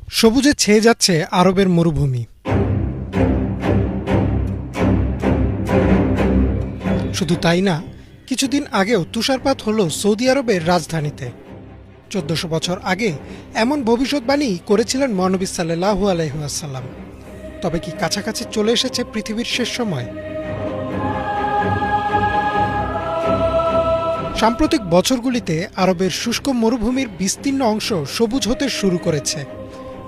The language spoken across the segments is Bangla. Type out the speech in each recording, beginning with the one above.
সবুজে ছেয়ে যাচ্ছে আরবের মরুভূমি। শুধু তাই না, কিছুদিন আগেও তুষারপাত হলো সৌদি আরবের রাজধানীতে। ১৪০০ বছর আগে এমন ভবিষ্যৎবাণী করেছিলেন মহানবী সাল্লাল্লাহু আলাইহি ওয়াসাল্লাম। তবে কি কাছাকাছি চলে এসেছে পৃথিবীর শেষ সময়? সাম্প্রতিক বছরগুলিতে আরবের শুষ্ক মরুভূমির বিস্তীর্ণ অংশ সবুজ হতে শুরু করেছে।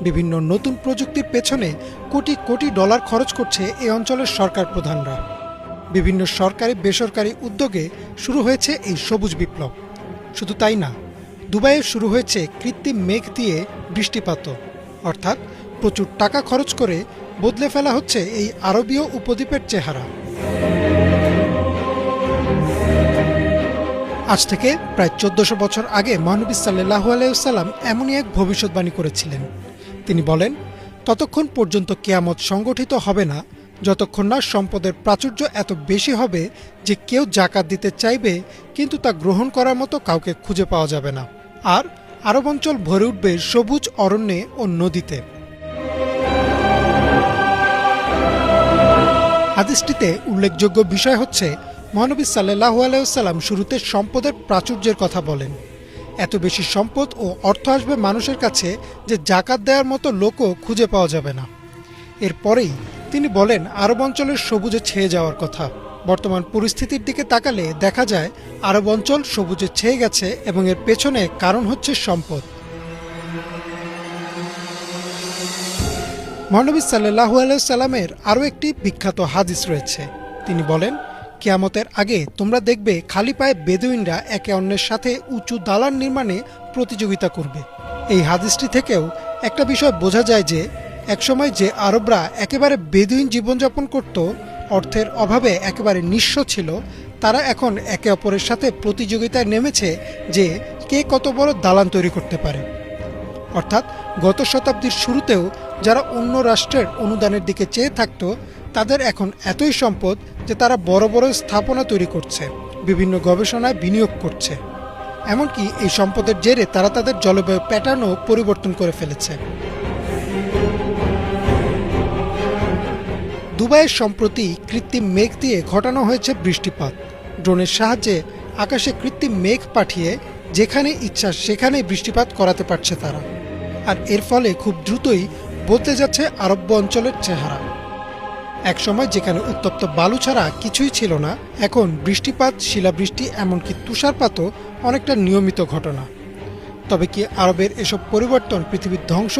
বিভিন্ন নতুন প্রযুক্তির পেছনে কোটি কোটি ডলার খরচ করছে এই অঞ্চলের সরকার প্রধানরা। বিভিন্ন সরকারি বেসরকারি উদ্যোগে শুরু হয়েছে এই সবুজ বিপ্লব। শুধু তাই না, দুবাইয়ে শুরু হয়েছে কৃত্রিম মেঘ দিয়ে বৃষ্টিপাতও, অর্থাৎ প্রচুর টাকা খরচ করে বদলে ফেলা হচ্ছে এই আরবীয় উপদ্বীপের চেহারা। আজ থেকে প্রায় ১৪০০ বছর আগে মহানবী সাল্লাল্লাহু আলাইহি ওয়াসাল্লাম এমনই এক ভবিষ্যৎবাণী করেছিলেন। তিনি বলেন, ততক্ষণ পর্যন্ত কিয়ামত সংগঠিত হবে না যতক্ষণ না সম্পদের প্রাচুর্য এত বেশি হবে যে কেউ জাকাত দিতে চাইবে কিন্তু তা গ্রহণ করার মতো কাউকে খুঁজে পাওয়া যাবে না। আর আরব অঞ্চল ভরে উঠবে সবুজ অরণ্যে ও নদীতে। হাদিসটিতে উল্লেখযোগ্য বিষয় হচ্ছে, মহানবী সাল্লাল্লাহু আলাইহি ওয়াসাল্লাম শুরুতে সম্পদের প্রাচুর্যের কথা বলেন। এত বেশি সম্পদ ও অর্থ আসবে মানুষের কাছে যে জাকাত দেওয়ার মতো লোকও খুঁজে পাওয়া যাবে না। এরপরেই তিনি বলেন আরব অঞ্চলের সবুজে ছেয়ে যাওয়ার কথা। বর্তমান পরিস্থিতির দিকে তাকালে দেখা যায় আরব অঞ্চল সবুজে ছেয়ে গেছে এবং এর পেছনে কারণ হচ্ছে সম্পদ। মহানবী সাল্লাল্লাহু আলাইহি ওয়াসাল্লামের আরও একটি বিখ্যাত হাদিস রয়েছে। তিনি বলেন, কিয়ামতের আগে তোমরা দেখবে খালি পায়ে বেদুইনরা একে অন্যের সাথে উঁচু দালান নির্মাণে প্রতিযোগিতা করবে। এই হাদিসটি থেকেও একটা বিষয় বোঝা যায় যে একসময় যে আরবরা একেবারে বেদুইন জীবনযাপন করত, অর্থের অভাবে একেবারে নিঃস্ব ছিল, তারা এখন একে অপরের সাথে প্রতিযোগিতায় নেমেছে যে কে কত বড় দালান তৈরি করতে পারে। অর্থাৎ গত শতাব্দীর শুরুতেও যারা অন্য রাষ্ট্রের অনুদানের দিকে চেয়ে থাকত, তাদের এখন এতই সম্পদ যে তারা বড় বড় স্থাপনা তৈরি করছে, বিভিন্ন গবেষণায় বিনিয়োগ করছে। এমনকি এই সম্পদের জেরে তারা তাদের জলবায়ু প্যাটার্নও পরিবর্তন করে ফেলেছে। দুবাইয়ের সম্প্রতি কৃত্রিম মেঘ দিয়ে ঘটানো হয়েছে বৃষ্টিপাত। ড্রোনের সাহায্যে আকাশে কৃত্রিম মেঘ পাঠিয়ে যেখানে ইচ্ছা সেখানেই বৃষ্টিপাত করাতে পারছে তারা। আর এর ফলে খুব দ্রুতই বদলে যাচ্ছে আরব্য অঞ্চলের চেহারা। একসময় যেখানে উত্তপ্ত বালু ছাড়া কিছুই ছিল না, এখন বৃষ্টিপাত, শিলাবৃষ্টি, এমনকি তুষারপাতও অনেকটা নিয়মিত ঘটনা। তবে কি আরবের এসব পরিবর্তন পৃথিবীর ধ্বংস